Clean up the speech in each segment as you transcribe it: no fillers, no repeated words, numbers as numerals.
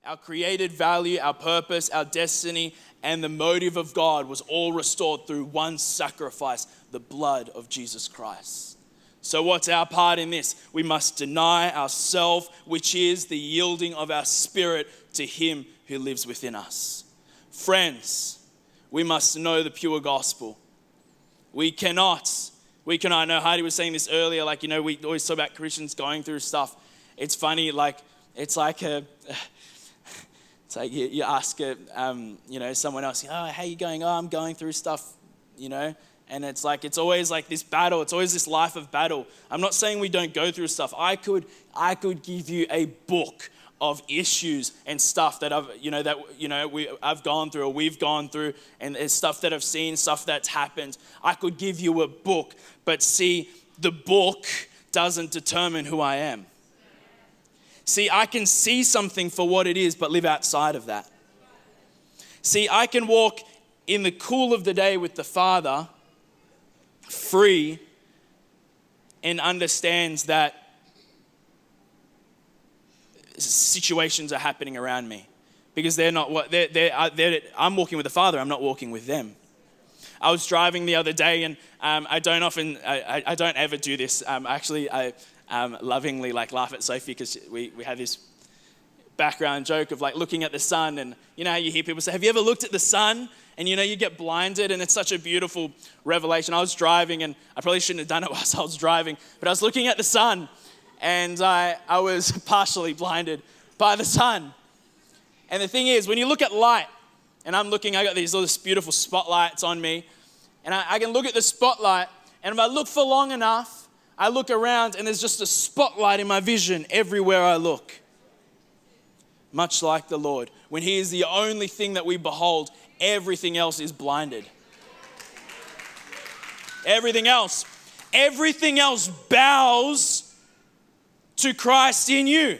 our created value, our purpose, our destiny, and the motive of God was all restored through one sacrifice, the blood of Jesus Christ. So what's our part in this? We must deny ourselves, which is the yielding of our spirit to Him who lives within us. Friends, we must know the pure gospel. We cannot, I know Heidi was saying this earlier, we always talk about Christians going through stuff. It's funny, it's like you ask someone else, oh, how are you going? Oh, I'm going through stuff, and it's always like this battle. It's always this life of battle. I'm not saying we don't go through stuff. I could give you a book of issues and stuff that I've gone through or we've gone through, and it's stuff that I've seen, stuff that's happened. I could give you a book, but see, the book doesn't determine who I am. See, I can see something for what it is, but live outside of that. See, I can walk in the cool of the day with the Father, free, and understands that situations are happening around me because they're not what I'm walking with the Father. I'm not walking with them. I was driving the other day, and I don't ever do this. I lovingly laugh at Sophie because we have this background joke of looking at the sun, and how you hear people say, have you ever looked at the sun? And you get blinded, and it's such a beautiful revelation. I was driving, and I probably shouldn't have done it whilst I was driving, but I was looking at the sun, and I was partially blinded by the sun. And the thing is, when you look at light, and I got all this beautiful spotlights on me, and I can look at the spotlight, and if I look for long enough, I look around, and there's just a spotlight in my vision everywhere I look. Much like the Lord. When He is the only thing that we behold, everything else is blinded. Everything else bows to Christ in you.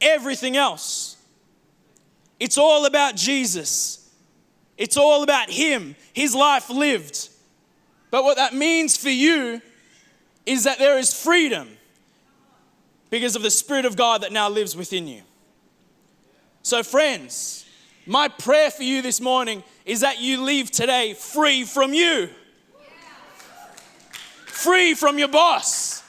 Everything else. It's all about Jesus. It's all about Him, His life lived. But what that means for you is that there is freedom because of the Spirit of God that now lives within you. So friends, my prayer for you this morning is that you leave today free from you. Free from your boss.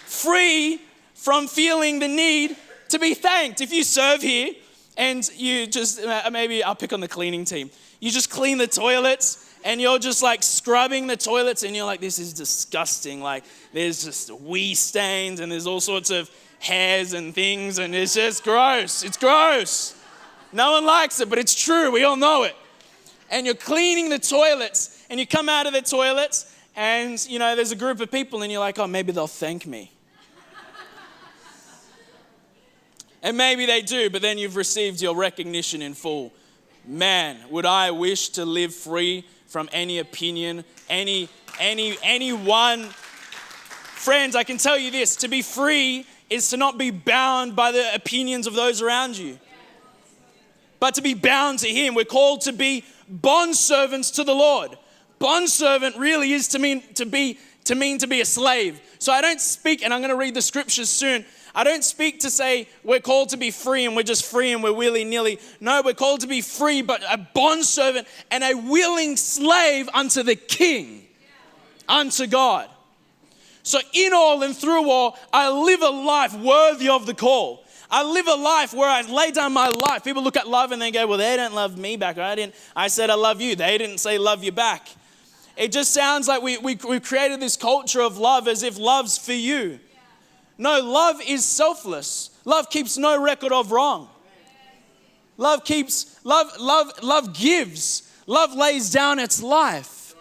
Free from feeling the need to be thanked. If you serve here and you just, maybe I'll pick on the cleaning team. You just clean the toilets and you're just scrubbing the toilets and you're like, this is disgusting. There's just wee stains and there's all sorts of hairs and things and it's just gross. It's gross. No one likes it, but it's true. We all know it. And you're cleaning the toilets and you come out of the toilets and, there's a group of people and you're like, oh, maybe they'll thank me. And maybe they do, but then you've received your recognition in full. Man, would I wish to live free from any opinion, anyone. Friends, I can tell you this, to be free is to not be bound by the opinions of those around you, but to be bound to Him. We're called to be bondservants to the Lord. Bondservant really is to mean to be a slave. So I don't speak, and I'm going to read the scriptures soon. I don't speak to say we're called to be free and we're just free and we're willy-nilly. No, we're called to be free, but a bondservant and a willing slave unto the King, unto God. So in all and through all, I live a life worthy of the call. I live a life where I lay down my life. People look at love and they go, well, they don't love me back. I said I love you. They didn't say love you back. It just sounds like we created this culture of love as if love's for you. No, love is selfless. Love keeps no record of wrong. Love gives. Love lays down its life.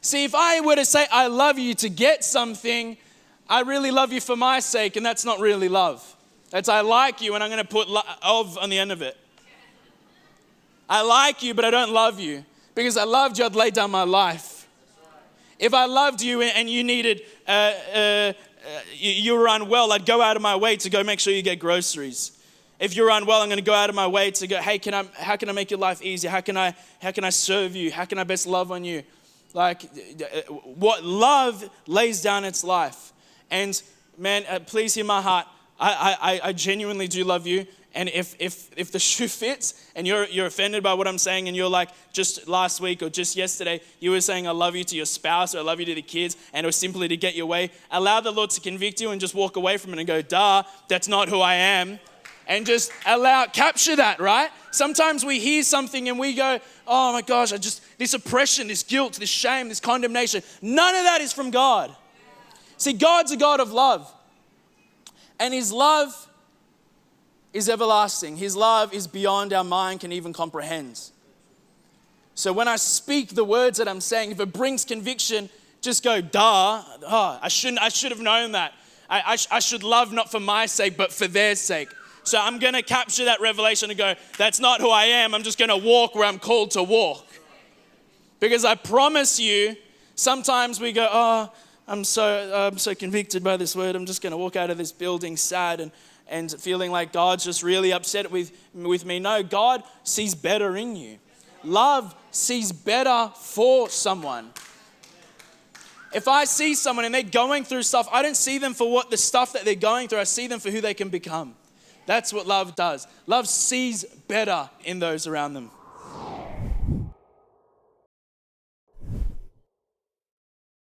See, if I were to say I love you to get something, I really love you for my sake, and that's not really love. That's I like you and I'm going to put of on the end of it. I like you, but I don't love you. Because I loved you, I'd lay down my life. If I loved you and you needed, you were unwell, I'd go out of my way to go make sure you get groceries. If you're unwell, I'm going to go out of my way to go, hey, how can I make your life easier? How can I serve you? How can I best love on you? What love lays down its life. And man, please hear my heart. I genuinely do love you, And if the shoe fits and you're offended by what I'm saying, and you're like, just last week or just yesterday, you were saying I love you to your spouse or I love you to the kids, and it was simply to get your way, allow the Lord to convict you and just walk away from it and go, duh, that's not who I am. And just capture that, right? Sometimes we hear something and we go, oh my gosh, this oppression, this guilt, this shame, this condemnation. None of that is from God. See, God's a God of love. And His love is everlasting. His love is beyond our mind can even comprehend. So when I speak the words that I'm saying, if it brings conviction, just go, duh, I should have known that. I should love not for my sake, but for their sake. So I'm going to capture that revelation and go, that's not who I am. I'm just going to walk where I'm called to walk. Because I promise you, sometimes we go, oh, I'm so convicted by this word. I'm just going to walk out of this building sad and feeling like God's just really upset with me. No, God sees better in you. Love sees better for someone. If I see someone and they're going through stuff, I don't see them for what the stuff that they're going through. I see them for who they can become. That's what love does. Love sees better in those around them.